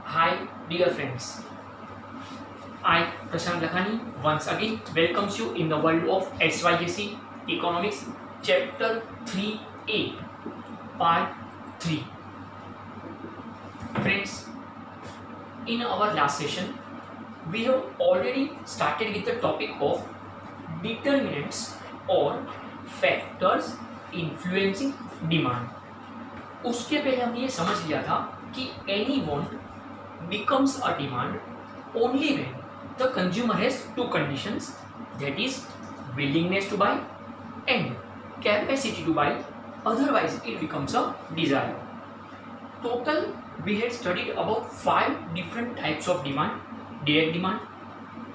Hi, dear friends. I, Prashant Lakhani, once again welcomes you in the world of SYSC Economics, Chapter 3A, Part 3. Friends, in our last session, we have already started with the topic of determinants or factors influencing demand. उसके पहले हमने ये समझ लिया था कि any want becomes a demand only when the consumer has two conditions, that is willingness to buy and capacity to buy, otherwise it becomes a desire. Total we had studied about 5 different types of demand: direct demand,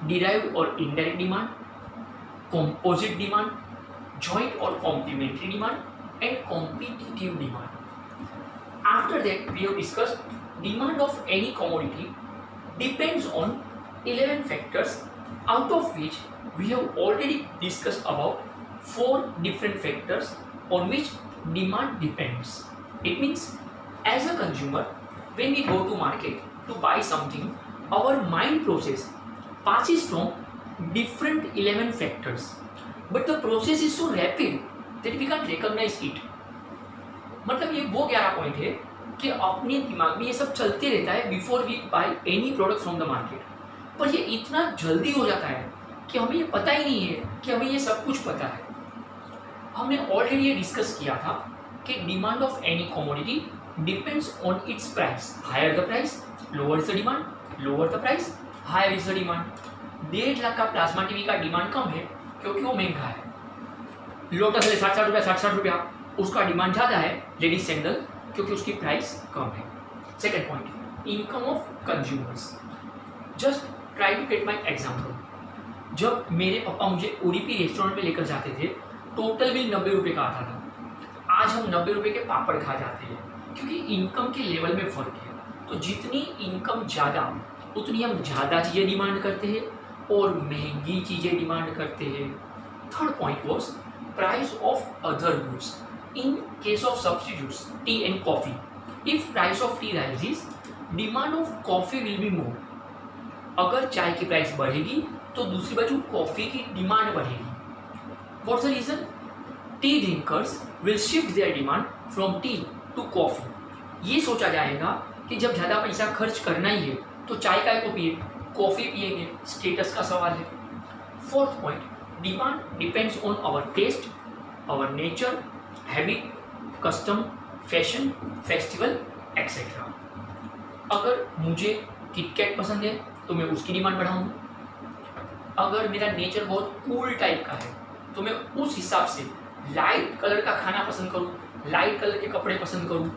derived or indirect demand, composite demand, joint or complementary demand, and competitive demand. After that, we have discussed demand of any commodity depends on 11 factors, out of which we have already discussed about 4 different factors on which demand depends. It means as a consumer, when we go to market to buy something, our mind process passes from different 11 factors, but the process is so rapid that we can't recognize it. मतलब ये वो 11 point है कि अपने दिमाग में ये सब चलते रहता है before we buy any product from the market, पर ये इतना जल्दी हो जाता है कि हमें ये पता ही नहीं है कि हमें ये सब कुछ पता है. हमने ऑलरेडी ये डिस्कस किया था कि demand of any commodity depends on its price. Higher the price, lower is the demand, lower the price, higher is the demand. 1.5 lakh का प्लाज्मा टीवी का डिमांड कम है क्योंकि वो महंगा है. लोटस है 60 रुपया, 60 रुपया, उसका डिमांड ज़्यादा है. लेडीज सैंडल क्योंकि उसकी प्राइस कम है. Second point, income of consumers. Just try to get my example. जब मेरे पापा मुझे उडुपी रेस्टोरेंट में लेकर जाते थे, टोटल बिल 90 रुपये का आता था. आज हम 90 रुपये के पापड़ खा जाते हैं क्योंकि इनकम के लेवल में फ़र्क है. तो जितनी इनकम ज़्यादा उतनी हम ज़्यादा चीज़ें डिमांड करते हैं और महंगी चीज़ें डिमांड करते हैं. Third point was price of other goods. In case of substitutes, tea and coffee, if price of tea rises, demand of coffee will be more. अगर चाय की प्राइस बढ़ेगी तो दूसरी बाजू कॉफ़ी की डिमांड बढ़ेगी. What's the reason? Tea drinkers will shift their demand from tea to coffee. ये सोचा जाएगा कि जब ज़्यादा पैसा खर्च करना ही है तो चाय काय को पिए, कॉफ़ी पिएंगे. स्टेटस का सवाल है. Fourth point, demand depends on our taste, our nature, habit, custom, fashion, festival etcetera. अगर मुझे किटकैट पसंद है तो मैं उसकी डिमांड बढ़ाऊंगा. अगर मेरा नेचर बहुत कूल टाइप का है तो मैं उस हिसाब से लाइट कलर का खाना पसंद करूं, लाइट कलर के कपड़े पसंद करूं.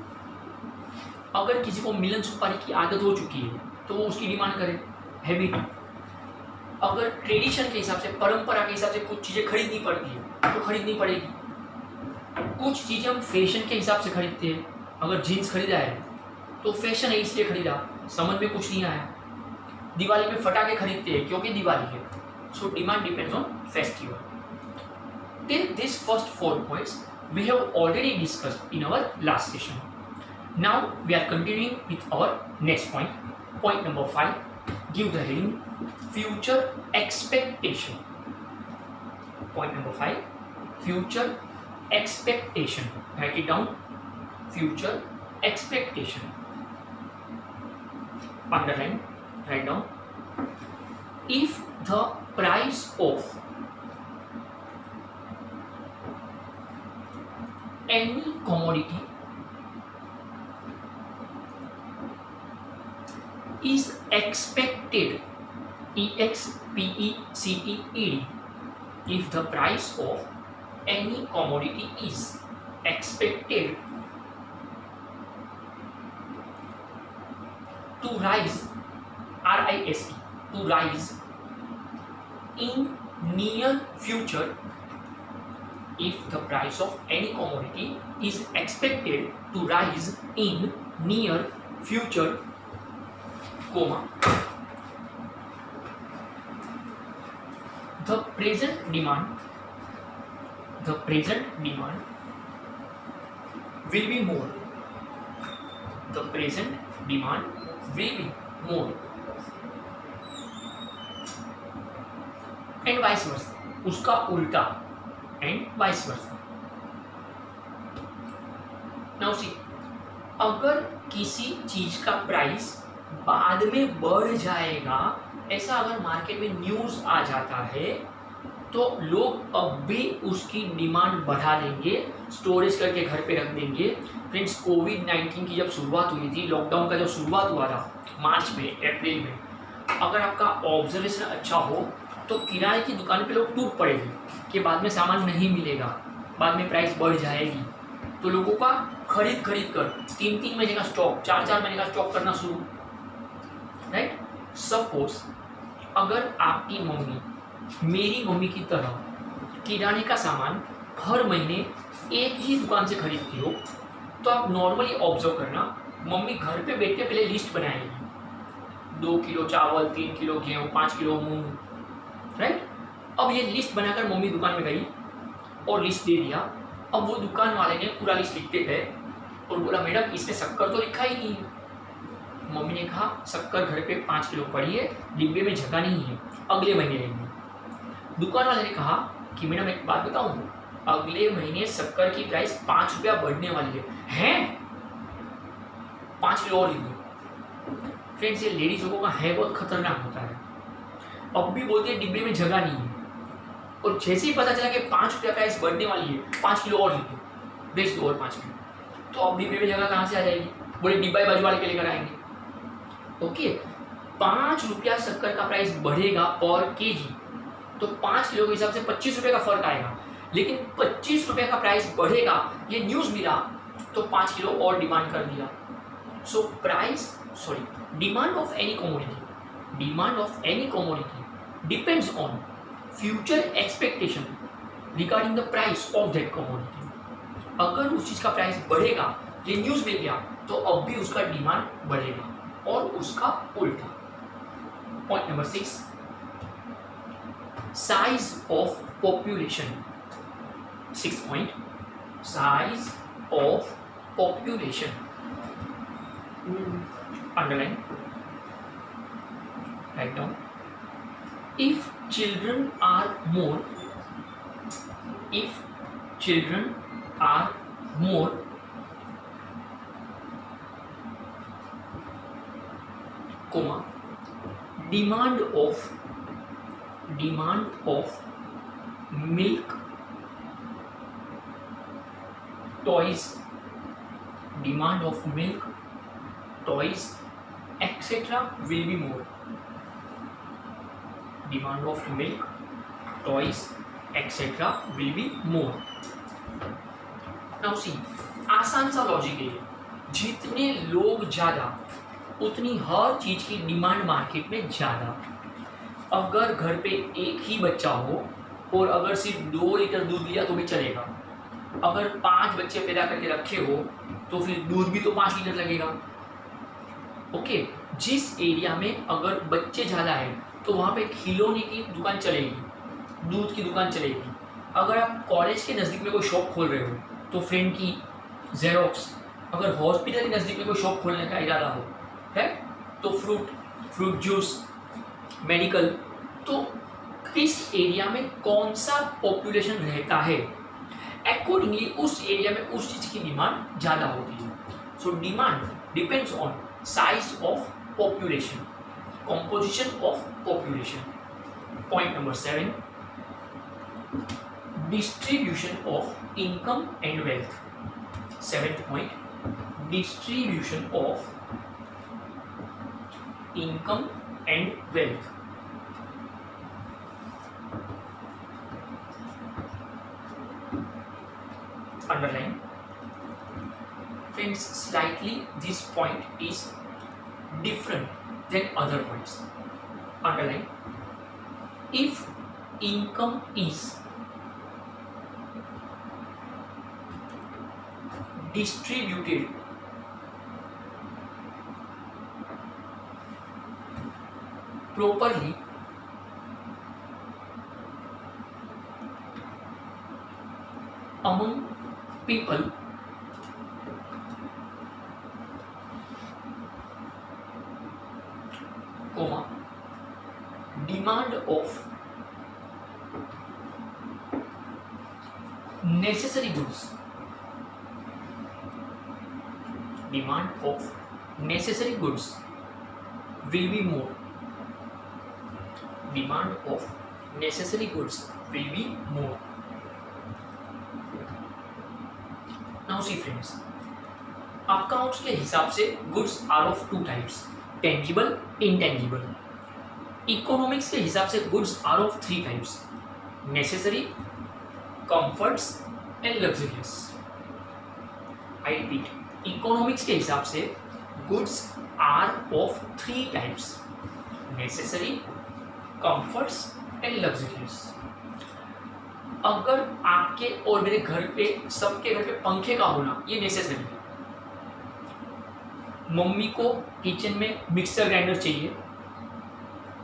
अगर किसी को मिलन सुपारी की आदत हो चुकी है तो वो उसकी डिमांड करे, हैबिट. अगर ट्रेडिशन के हिसाब से, परंपरा के हिसाब से कुछ चीज़ें खरीदनी पड़ती है तो खरीदनी पड़ेगी. कुछ चीज़ें हम फैशन के हिसाब से खरीदते हैं. अगर जीन्स खरीदा है तो फैशन है इसलिए खरीदा, समझ में कुछ नहीं आया. दिवाली में फटाके खरीदते हैं क्योंकि दिवाली है. So demand depends on festival. Till this first 4 points we have already discussed in our last session. Now we are continuing with our next point. Point number 5, give the heading future expectation. Point number 5, future expectation. Write it down. Future expectation. Underline. Write down. If the price of any commodity is expected, expected, if the price of any commodity is expected to rise, RISE, to rise in near future, if the price of any commodity is expected to rise in near future, comma, the present demand will be more. The present demand will be more and vice versa, उसका उल्टा and vice versa. Now see, अगर किसी चीज का price बाद में बढ़ जाएगा, ऐसा अगर मार्केट में न्यूज आ जाता है, तो लोग अब भी उसकी डिमांड बढ़ा देंगे, स्टोरेज करके घर पे रख देंगे. फ्रेंड्स, कोविड-19 की जब शुरुआत हुई थी, लॉकडाउन का जब शुरुआत हुआ था मार्च में, अप्रैल में, अगर आपका ऑब्जर्वेशन अच्छा हो तो किराए की दुकान पे लोग टूट पड़े थे कि बाद में सामान नहीं मिलेगा, बाद में प्राइस बढ़ जाएगी. तो लोगों का खरीद कर 3-3 महीने का स्टॉक, 4-4 महीने का स्टॉक करना शुरू. राइट. सपोज अगर आपकी मम्मी मेरी मम्मी की तरह किराने का सामान हर महीने एक ही दुकान से खरीदती हो, तो आप नॉर्मली ऑब्जर्व करना, मम्मी घर पे बैठ के पहले लिस्ट बनाएगी, 2 किलो चावल, 3 किलो गेहूँ, 5 किलो मूंग. राइट. अब ये लिस्ट बनाकर मम्मी दुकान में गई और लिस्ट दे दिया. अब वो दुकान वाले ने पूरा लिस्ट लिखते गए और बोला, मैडम इसमें शक्कर तो लिखा ही नहीं है. मम्मी ने कहा, शक्कर घर पे 5 किलो पड़ी है, डिब्बे में जगह नहीं है, अगले महीने लेंगे. दुकान वाले ने कहा कि मैडम एक बात बताऊं, अगले महीने शक्कर की प्राइस 5 रुपया बढ़ने वाली है. हैं? 5 किलो और लिख दो. फ्रेंड्स, ये लेडीज लोगों का है बहुत खतरनाक होता है. अब भी बोलती है डिब्बे में जगह नहीं है, और जैसे ही पता चला कि 5 रुपया प्राइस बढ़ने वाली है, 5 किलो और लिख दो, बेच दो और 5 किलो. तो अब डिब्बे में जगह कहाँ से आ जाएगी? बोले डिब्बा ही बाजू वाले के लेकर आएंगे. ओके, 5 रुपया शक्कर का प्राइस बढ़ेगा पर केजी, तो 5 किलो के हिसाब से 25 रुपये का फर्क आएगा. लेकिन 25 रुपये का प्राइस बढ़ेगा, ये न्यूज़ मिला, तो 5 किलो और डिमांड कर दिया. सो demand of any commodity depends on future expectation regarding the price of that commodity. अगर उस चीज़ का प्राइस बढ़ेगा, ये न्यूज़ मिल गया, तो अब भी उसका डिमांड बढ़ेगा, और उसका उल्टा. Point number 6, size of population. 6th point, size of population. Underline, write down. If children are more, comma, demand of milk, toys, etc. will be more. Demand of milk, toys, etc. will be more. Now see, आसान सा logic है. जितने लोग ज़्यादा, उतनी हर चीज़ की demand market में ज़्यादा. अगर घर पे एक ही बच्चा हो और अगर सिर्फ 2 लीटर दूध लिया तो भी चलेगा. अगर 5 बच्चे पैदा करके रखे हो तो फिर दूध भी तो 5 लीटर लगेगा. ओके. जिस एरिया में अगर बच्चे ज़्यादा हैं तो वहाँ पे खिलौने की दुकान चलेगी, दूध की दुकान चलेगी. अगर आप कॉलेज के नज़दीक में कोई शॉप खोल रहे हो तो फ्रेंड की, जेरोक्स. अगर हॉस्पिटल के नज़दीक में कोई शॉप खोलने का इरादा हो है तो फ्रूट जूस, मेडिकल. तो किस एरिया में कौन सा पॉपुलेशन रहता है, अकॉर्डिंगली उस एरिया में उस चीज़ की डिमांड ज़्यादा होती है. So demand depends on size of population, composition of population. Point number 7, distribution of income and wealth. 7th point, distribution of income and wealth. Underline. Friends, slightly this point is different than other points. Underline. If income is distributed properly, among people, comma demand of necessary goods, demand of necessary goods will be more, demand of necessary goods will be more. Now see friends, accounts के हिसाब से goods are of two types, tangible, intangible. Economics के हिसाब से goods are of three types, necessary, comforts and luxurious. I repeat, economics के हिसाब से goods are of three types, necessary, comforts and luxurious. अगर आपके और मेरे घर पे, सबके घर पे पंखे का होना ये नेसेसरी है. मम्मी को किचन में मिक्सर ग्राइंडर चाहिए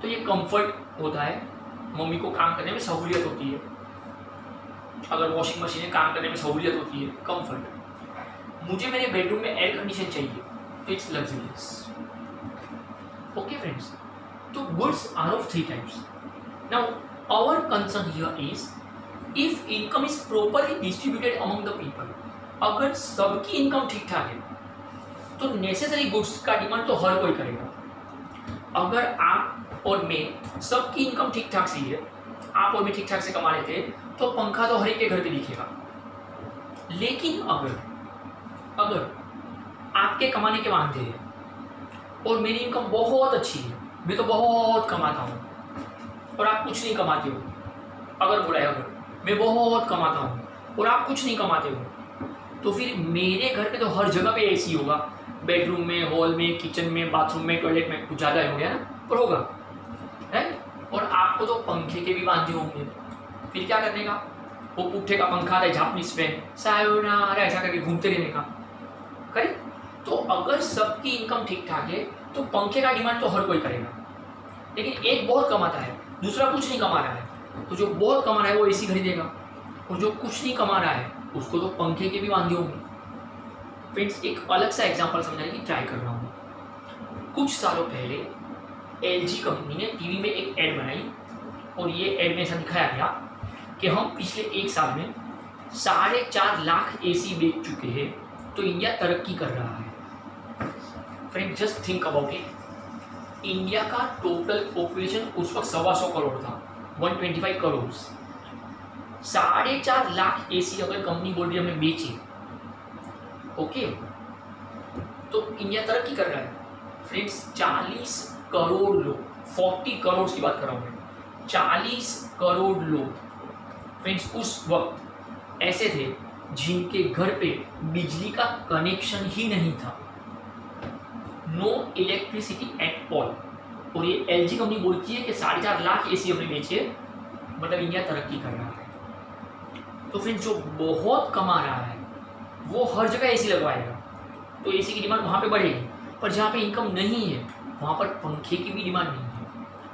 तो ये कंफर्ट होता है, मम्मी को काम करने में सहूलियत होती है. अगर वॉशिंग मशीन में काम करने में सहूलियत होती है, कंफर्ट. मुझे मेरे बेडरूम में एयर कंडीशन चाहिए तो इट्स लग्जरियस. ओके फ्रेंड्स, तो goods are of three types. Now our concern here is if income is properly distributed among the people. अगर सबकी इनकम ठीक ठाक है तो नेसेसरी गुड्स का डिमांड तो हर कोई करेगा. अगर आप और मैं सबकी इनकम ठीक ठाक सी है, आप और मैं ठीक ठाक से कमा रहे थे तो पंखा तो हर एक के घर पे दिखेगा. लेकिन अगर आपके कमाने के वांधे हैं और मेरी इनकम बहुत अच्छी है, मैं तो बहुत कमाता हूँ और आप कुछ नहीं कमाते हो, अगर बोला है अगर मैं बहुत कमाता हूँ और आप कुछ नहीं कमाते हो, तो फिर मेरे घर पे तो हर जगह पे एसी होगा, बेडरूम में, हॉल में, किचन में, बाथरूम में, टॉयलेट में. कुछ ज़्यादा हो गया ना, पर होगा, राइट. और आपको तो पंखे के भी वांधे होंगे. फिर क्या करने का, वो पुट्ठे का पंखा आता है, जापनीज फैन, सायोनारा ऐसा करके घूमते रहने का. करेक्ट. तो अगर सबकी इनकम ठीक ठाक है तो पंखे का डिमांड तो हर कोई करेगा. लेकिन एक बहुत कमाता है, दूसरा कुछ नहीं कमा रहा है, तो जो बहुत कमा रहा है वो एसी खरीदेगा, और जो कुछ नहीं कमा रहा है उसको तो पंखे के भी वांधे होंगे. फ्रेंड्स, एक अलग सा एग्जांपल समझाने की ट्राई कर रहा हूँ. कुछ सालों पहले एलजी कंपनी ने टीवी में एक ऐड बनाई और ये ऐड में ऐसा दिखाया गया कि हम पिछले एक साल में 4.5 लाख एसी बेच चुके हैं, तो इंडिया तरक्की कर रहा है. Friend, just think about it. India का टोटल पॉपुलेशन उस वक्त 125 करोड़ था, 125 करोड़. 4.5 लाख एसी अगर कंपनी बोल रही है हमने बेची, ओके, तो इंडिया तरक्की कर रहा है. फ्रेंड्स, 40 करोड़ लोग, 40 करोड़ की बात कर रहा हूँ मैं, 40 करोड़ लोग फ्रेंड्स उस वक्त ऐसे थे जिनके घर पे बिजली का कनेक्शन ही नहीं था, नो इलेक्ट्रिसिटी एट ऑल. और ये एलजी कंपनी बोलती है कि 4.5 लाख एसी हमने बेचे, मतलब इंडिया तरक्की कर रहा है. तो फ्रेंड्स, जो बहुत कमा रहा है वो हर जगह एसी लगवाएगा, तो एसी की डिमांड वहाँ पे बढ़ेगी. पर जहाँ पे इनकम नहीं है वहाँ पर पंखे की भी डिमांड नहीं है.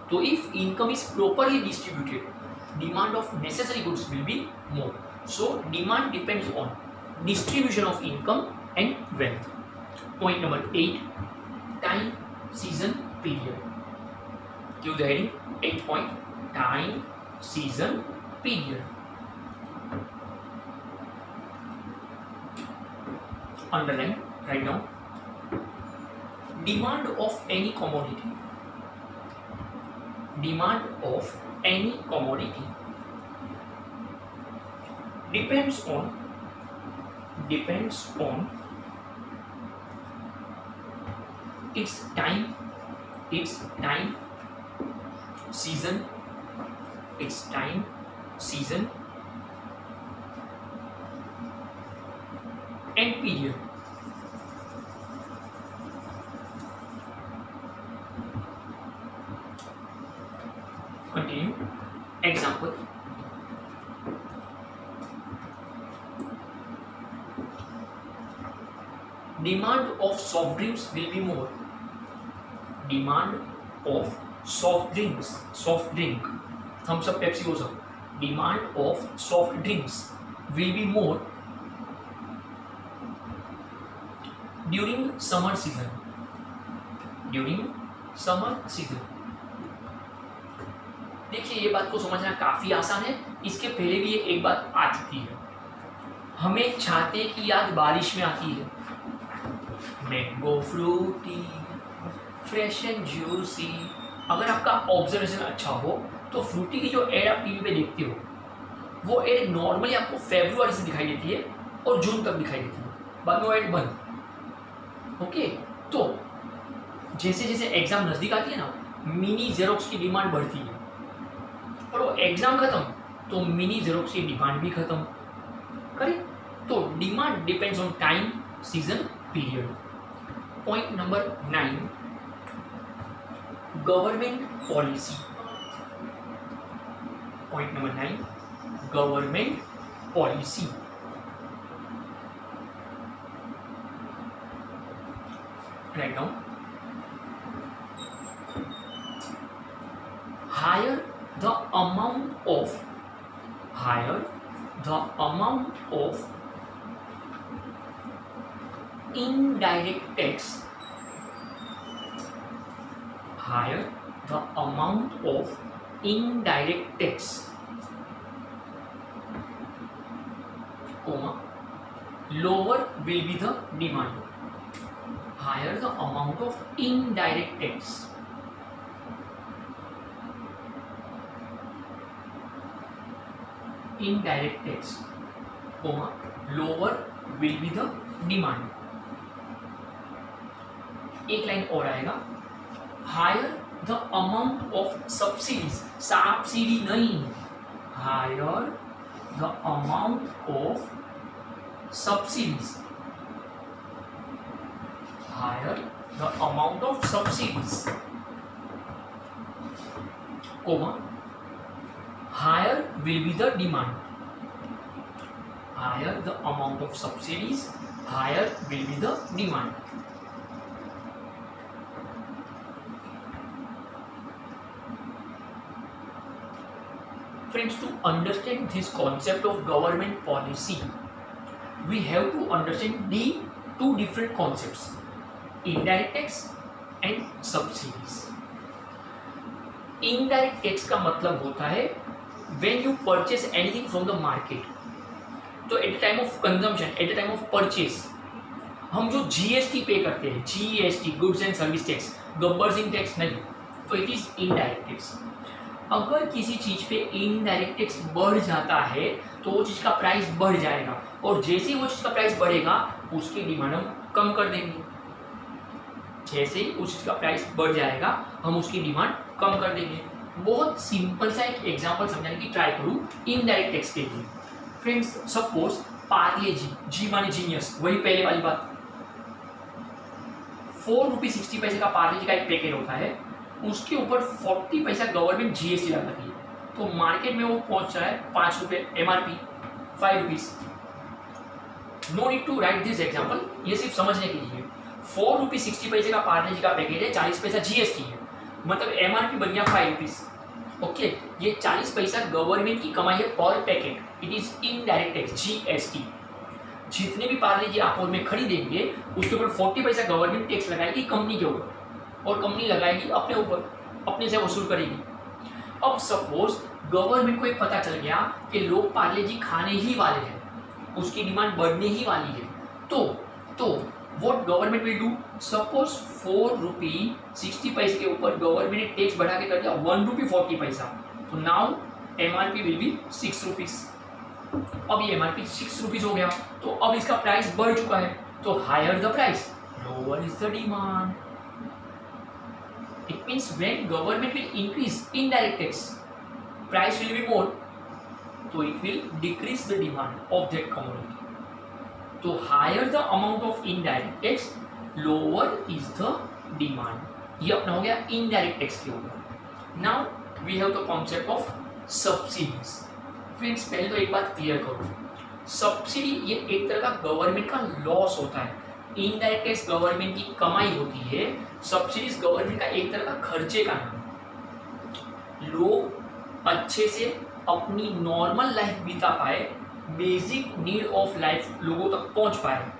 तो if income is properly distributed, demand of necessary goods will be more. So demand depends on distribution of income and wealth. Point number 8, time, season, period. Give the heading 8 point, time, season, period. Underline, write down. Demand of any commodity. Demand of any commodity depends on its time, season, and period. Continue. Example. Demand of soft drinks will be more. Demand of soft drink, thumbs up, Pepsi goes up. Demand of soft drinks will be more during summer season. Summer season. देखिए ये बात को समझना काफी आसान है, इसके पहले भी ये एक बात आ चुकी है। हमें छाते की याद बारिश में आती है। Mango Frooty fresh and juicy. अगर आपका ऑब्जर्वेशन अच्छा हो तो फ्रूटी की जो एड आप टीवी पे देखते हो वो एड नॉर्मली आपको फरवरी से दिखाई देती है और जून तक दिखाई देती है, बाद में वो एड बंद। ओके, तो जैसे जैसे एग्जाम नजदीक आती है ना, मिनी जेरोक्स की डिमांड बढ़ती है, और वो एग्जाम खत्म तो मिनी जेरोक्स की डिमांड भी खत्म। करेक्ट। तो demand depends on time, season, period. Point number 9, government policy. Point number 9, government policy. Write down. higher the amount of indirect tax, higher the amount of indirect tax, comma, lower will be the demand. Higher the amount of indirect tax, indirect tax, comma, lower will be the demand. एक line और आएगा, higher the amount of subsidies, subsidy नहीं, higher the amount of subsidies, higher the amount of subsidies, comma, higher will be the demand. Higher the amount of subsidies, higher will be the demand. Friends, to understand this concept of government policy, we have to understand the two different concepts, indirect tax and subsidies. Indirect tax का मतलब होता है when you purchase anything from the market, तो at the time of consumption, at the time of purchase, हम जो GST पे करते हैं, GST, goods and service tax, Gabbar Singh tax नहीं, तो इट इज इनडायरेक्ट टैक्स। अगर किसी चीज पे इनडायरेक्ट टैक्स बढ़ जाता है तो वो चीज का प्राइस बढ़ जाएगा, और जैसे ही वो चीज का प्राइस बढ़ेगा उसकी डिमांड हम कम कर देंगे। जैसे ही उस चीज का प्राइस बढ़ जाएगा हम उसकी डिमांड कम कर देंगे। बहुत सिंपल सा एक एग्जांपल समझाने की ट्राई करूं इनडायरेक्ट टैक्स के लिए। फ्रेंड्स, सपोज पार्ले जी, जी माने जीनियस, वही पहले वाली बात, 4 रुपये 60 पैसे का पार्ले जी का एक पैकेट होता है, उसके ऊपर 40 पैसा गवर्नमेंट GST लगाती है, तो मार्केट में वो पहुंच रहा है 5 रुपये, MRP 5 rupees. No need to write this example, ये सिर्फ समझने के लिए। 4 रुपये 60 पैसे का पार्ले जी का पैकेट है, 40 पैसा GST है, मतलब MRP बन गया 5 रुपीज। ओके, ये 40 पैसा गवर्नमेंट की कमाई है पर packet, it is indirect tax, GST। जितने भी पार्ले जी आप में खरीदेंगे उसके ऊपर 40 पैसा गवर्नमेंट टैक्स लगाएगी कंपनी के ऊपर, और कंपनी लगाएगी अपने ऊपर, अपने से वसूल करेगी। अब सपोज गवर्नमेंट को एक पता चल गया कि लोग पार्ले जी खाने ही वाले हैं, उसकी डिमांड बढ़ने ही वाली है, तो what government will do? Suppose 4 रुपये 60 पैसे के ऊपर गवर्नमेंट ने टैक्स बढ़ा के कर दिया 1 रुपये 40 पैसा, तो now MRP will be 6 rupees. अब ये MRP 6 रुपीज हो गया, तो अब इसका प्राइस बढ़ चुका है, तो higher the price, lower is the demand. It means when government will increase indirect tax, price will be more, तो it will decrease the demand of that commodity. तो higher the amount of indirect tax, lower is the demand. ये अपना हो गया indirect tax के ऊपर। Now we have the concept of subsidies. Friends, पहले तो एक बात क्लियर करो, सब्सिडी ये एक तरह का गवर्नमेंट का लॉस होता है। इनडायरेक्ट टैक्स गवर्नमेंट की कमाई होती है, सब्सिडीज गवर्नमेंट का एक तरह का खर्चे का नाम। लोग अच्छे से अपनी नॉर्मल लाइफ बिता पाए, बेसिक नीड ऑफ लाइफ लोगों तक पहुंच पाए,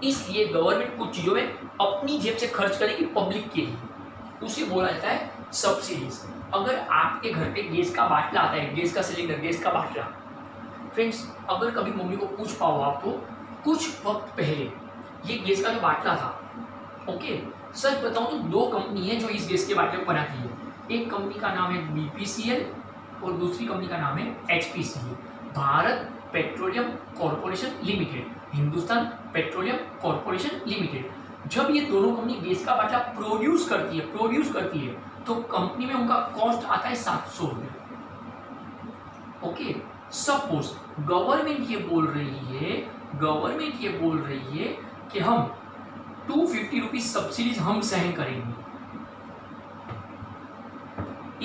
इसलिए गवर्नमेंट कुछ चीज़ों में अपनी जेब से खर्च करेगी पब्लिक के लिए। उसे बोला जाता है सब्सिडीज। अगर आपके घर पे गैस का बाटला आता है, गैस का सिलेंडर, गैस का बाटला, फ्रेंड्स अगर कभी मम्मी को पूछ पाओ आप तो कुछ वक्त पहले ये गैस का जो बाटला था, ओके, सच बताऊं तो दो कंपनी है जो इस गैस के बाटले को बनाती है। एक कंपनी का नाम है BPCL और दूसरी कंपनी का नाम है HPCL, Bharat petroleum corporation limited, Hindustan petroleum corporation limited. जब ये दोनों कंपनी गैस का बाटला प्रोड्यूस करती है तो कंपनी में उनका कॉस्ट आता है 700 रुपये। ओके, सपोज गवर्नमेंट ये बोल रही है कि हम 250 रुपीज सब्सिडीज हम सहन करेंगे।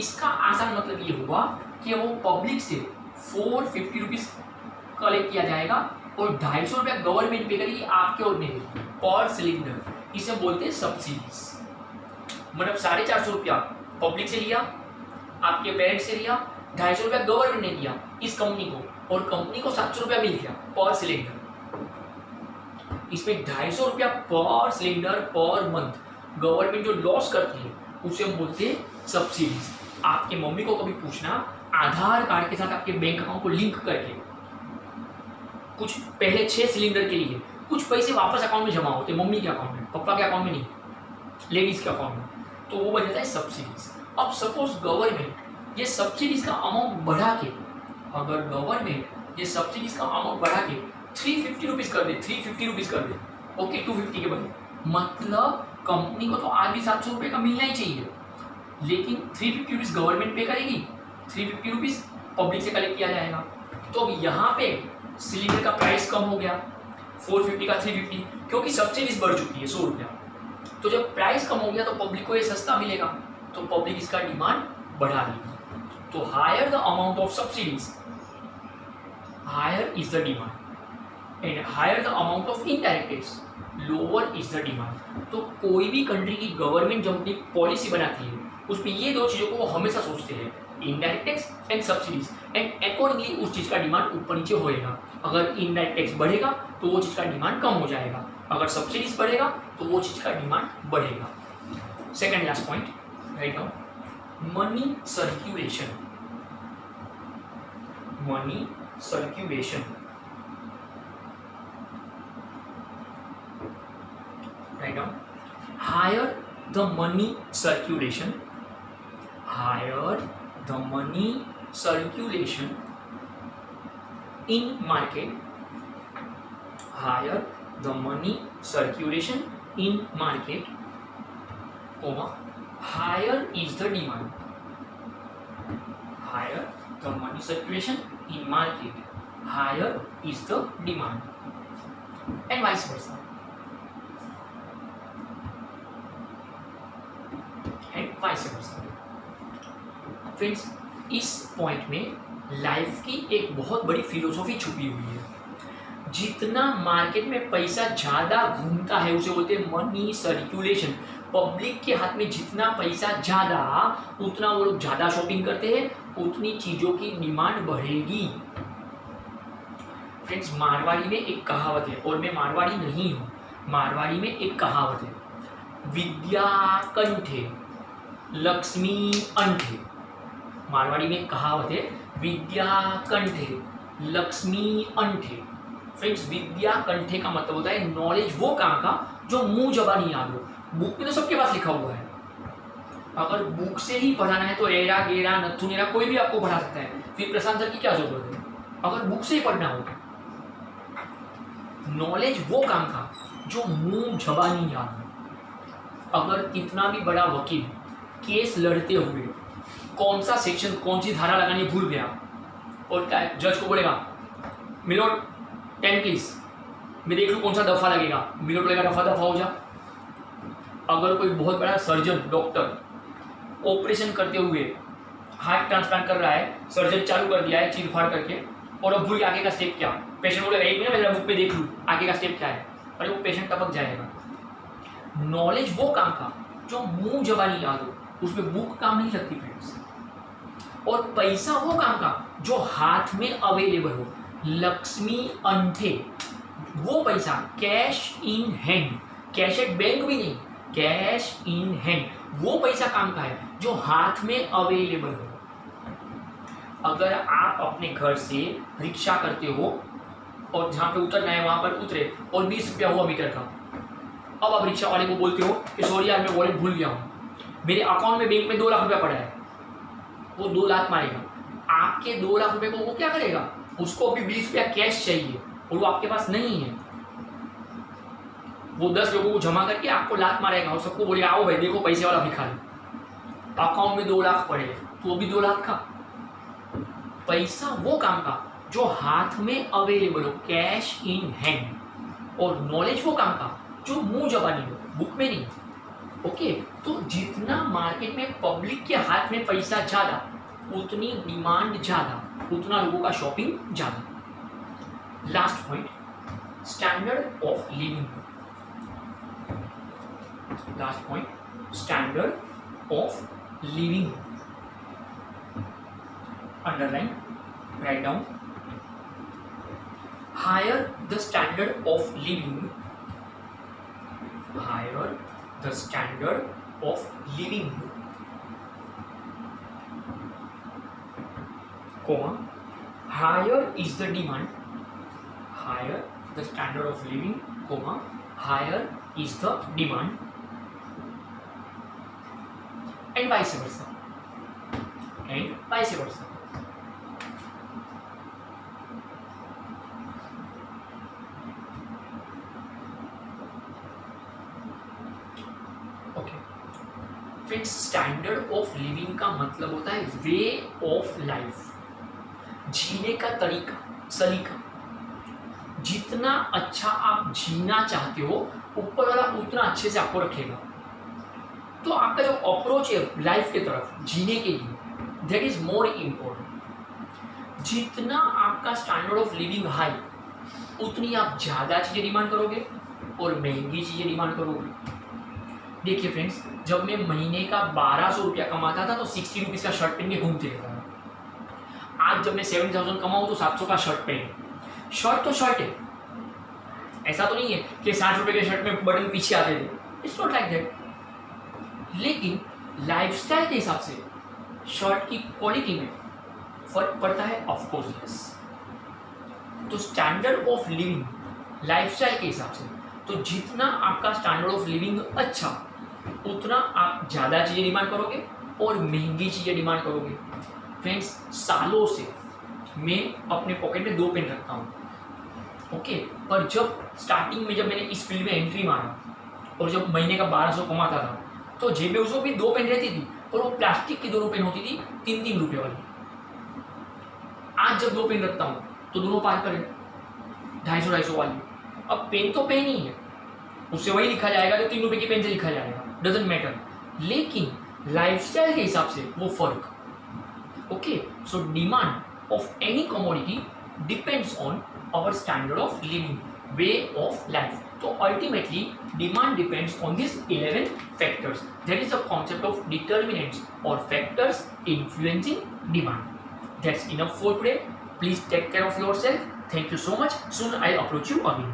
इसका आसान मतलब ये हुआ कि वो पब्लिक से 450 रुपीज कलेक्ट किया जाएगा और 250 रुपया गवर्नमेंट पे करेगी आपके और मेरे पर सिलेंडर। इसे बोलते हैं सब्सिडीज। मतलब 450 रुपया पब्लिक से लिया, आपके पेरेंट्स से लिया, 250 रुपया गवर्नमेंट ने दिया इस कंपनी को, और कंपनी को 700 रुपया मिल गया पर सिलेंडर। इसमें 250 रुपया पर सिलेंडर पर मंथ गवर्नमेंट जो लॉस करती है उसे हम बोलते हैं सब्सिडीज। आपके मम्मी को कभी पूछना, आधार कार्ड के साथ आपके बैंक अकाउंट को लिंक करके कुछ पहले 6 सिलेंडर के लिए कुछ पैसे वापस अकाउंट में जमा होते, मम्मी के अकाउंट में, पापा के अकाउंट में नहीं, लेडीज के अकाउंट में, तो वो बन जाता है सब्सिडीज। अब सपोज गवर्नमेंट ये सब्सिडीज का अमाउंट बढ़ा के, अगर गवर्नमेंट ये सब्सिडीज का अमाउंट बढ़ा के 350 रुपीज कर दे, 350 रुपीज कर दे, ओके, 250 के बदले, मतलब कंपनी को तो आज भी 700 रुपये का मिलना ही चाहिए, लेकिन 350 रुपीज गवर्नमेंट पे करेगी, 350 रुपीज पब्लिक से कलेक्ट किया जाएगा। तो अब यहाँ पे सिलेंडर का प्राइस कम हो गया, 450 का 350, क्योंकि सब्सिडीज बढ़ चुकी है 100 रुपया। तो जब प्राइस कम हो गया तो पब्लिक को ये सस्ता मिलेगा, तो पब्लिक इसका डिमांड बढ़ा देगी। तो higher the amount of subsidies, higher is the demand, and higher the amount of indirect tax, lower is the demand. तो कोई भी कंट्री की गवर्नमेंट जब अपनी पॉलिसी बनाती है उसमें ये दो चीज़ों को वो हमेशा सोचते हैं, indirect tax and subsidies, and accordingly उस चीज़ का डिमांड ऊपर नीचे होएगा। अगर इनडायरेक्ट टैक्स बढ़ेगा तो वो चीज़ का डिमांड कम हो जाएगा, अगर सब्सिडीज बढ़ेगा तो वो चीज़ का डिमांड बढ़ेगा। Second last point, right now, money circulation, money circulation, right now, higher the money circulation, higher the money circulation in market, higher the money circulation in market, comma, higher is the demand, higher the money circulation in market, higher is the demand, and vice versa, and vice versa. Friends, इस point में life की एक बहुत बड़ी philosophy छुपी हुई है। जितना मार्केट में पैसा ज़्यादा घूमता है उसे बोलते हैं मनी सर्कुलेशन। पब्लिक के हाथ में जितना पैसा ज़्यादा, उतना वो लोग ज़्यादा शॉपिंग करते हैं, उतनी चीज़ों की डिमांड बढ़ेगी। फ्रेंड्स, मारवाड़ी में एक कहावत है, और मैं मारवाड़ी नहीं हूँ, मारवाड़ी में एक कहावत है, विद्या कंठे लक्ष्मी अंठे। मारवाड़ी में कहावत है, विद्या कंठे लक्ष्मी अंठे। फ्रेंड्स, विद्या कंठे का मतलब होता है नॉलेज वो काम का जो मुंह जबानी याद हो। बुक में तो सबके पास लिखा हुआ है, अगर बुक से ही पढ़ाना है तो एरा गेरा नथु नेरा कोई भी आपको पढ़ा सकता है, फिर प्रशांत सर की क्या जरूरत है, अगर बुक से ही पढ़ना हो। नॉलेज वो काम का जो मुंह जबानी याद हो। अगर कितना भी बड़ा वकील केस लड़ते हुए कौन सा सेक्शन कौन सी धारा लगानी भूल गया और क्या जज को बोलेगा, मिलोट 10 प्लीज, मैं देख लूँ कौन सा दफा लगेगा, मिलोट बोलेगा दफा दफा हो जा। अगर कोई बहुत बड़ा सर्जन डॉक्टर ऑपरेशन करते हुए हार्ट ट्रांसप्लांट कर रहा है, सर्जन चालू कर दिया है चीर फाड़ करके, और अब भूल गया आगे का स्टेप क्या, पेशेंट बोलेगा 1 मिनट मेरा बुक पे देख लूँ आगे का स्टेप क्या है, अरे वो पेशेंट टपक जाएगा। नॉलेज वो काम का जो मुंह जबानी याद हो, उसमें बुक काम नहीं लगती फ्रेंड्स। और पैसा वो काम का जो हाथ में अवेलेबल हो। लक्ष्मी अंठे वो पैसा, cash in hand, cash at bank भी नहीं, कैश इन हैंड, वो पैसा काम का है जो हाथ में अवेलेबल हो। अगर आप अपने घर से रिक्शा करते हो और जहाँ पे उतरना है वहाँ पर उतरे और 20 रुपया हुआ मीटर का, अब आप रिक्शा वाले को बोलते हो कि सॉरी यार मैं वॉलेट भूल गया हूँ, मेरे अकाउंट में बैंक में 2 लाख रुपया पड़ा है, वो 2 लाख मारेगा। आपके 2 लाख रुपये को वो क्या करेगा, उसको अभी 20 रुपया कैश चाहिए और वो आपके पास नहीं है, वो 10 लोगों को जमा करके आपको लात मारेगा और सबको बोलेगा आओ भाई देखो पैसे वाला भिखारी, अकाउंट में 2 लाख पड़े तो वो भी 2 लाख का पैसा, वो काम का जो हाथ में अवेलेबल हो, कैश इन हैंड। और नॉलेज वो काम का जो मुंह जबानी हो, बुक में नहीं। ओके, तो जितना मार्केट में पब्लिक के हाथ में पैसा ज़्यादा, उतनी डिमांड ज़्यादा, उतना लोगों का शॉपिंग ज़्यादा। Last point, standard of living. Last point, standard of living. Underline, write down. Higher the standard of living, higher the standard of living, comma, higher is the demand, higher the standard of living, comma, higher is the demand, and vice versa, and vice versa. Friends, standard of living का मतलब होता है वे of life, जीने का तरीका, सलीका। जितना अच्छा आप जीना चाहते हो ऊपर वाला उतना अच्छे से आपको रखेगा। तो आपका जो अप्रोच है लाइफ की तरफ जीने के लिए, दैट इज मोर इम्पोर्टेंट। जितना आपका स्टैंडर्ड ऑफ लिविंग हाई, उतनी आप ज़्यादा चीज़ें डिमांड करोगे और महंगी चीज़ें डिमांड करोगे। देखिए फ्रेंड्स, जब मैं महीने का 1200 रुपया कमाता था तो 60 रुपीज़ का शर्ट पहन के घूमते रहता था। आज जब मैं 7000 कमाऊँ तो 700 का शर्ट पहन, शर्ट तो शर्ट है, ऐसा तो नहीं है कि 60 रुपये के शर्ट में बटन पीछे आते थे, इट्स नॉट लाइक दैट। लेकिन लाइफस्टाइल के हिसाब से शर्ट की क्वालिटी में फर्क पड़ता है, ऑफकोर्स यस। तो स्टैंडर्ड ऑफ लिविंग लाइफस्टाइल के हिसाब से, तो जितना आपका स्टैंडर्ड ऑफ लिविंग अच्छा, उतना आप ज़्यादा चीज़ें डिमांड करोगे और महंगी चीज़ें डिमांड करोगे। फ्रेंड्स, सालों से मैं अपने पॉकेट में 2 पेन रखता हूँ, ओके। पर जब स्टार्टिंग में जब मैंने इस फील्ड में एंट्री मारा और जब महीने का 1200 कमाता था, तो जेब में उसको भी 2 पेन रहती थी और वो प्लास्टिक की 2 पेन होती थी 3-3 रुपये वाली। आज जब 2 पेन रखता हूँ तो दोनों पार करें 250-250 वाली। अब पेन तो पेन ही है, उससे वही लिखा जाएगा जो 3 रुपये की पेन से लिखा जाएगा, डजेंट मैटर। लेकिन लाइफस्टाइल के हिसाब से वो फर्क, okay. So demand of any commodity depends on our standard of living, way of life. तो ultimately demand depends on this 11 factors. That is the concept of determinants और factors influencing demand. That's enough for today. Please take care of yourself. Thank you so much. Soon I'll approach you again.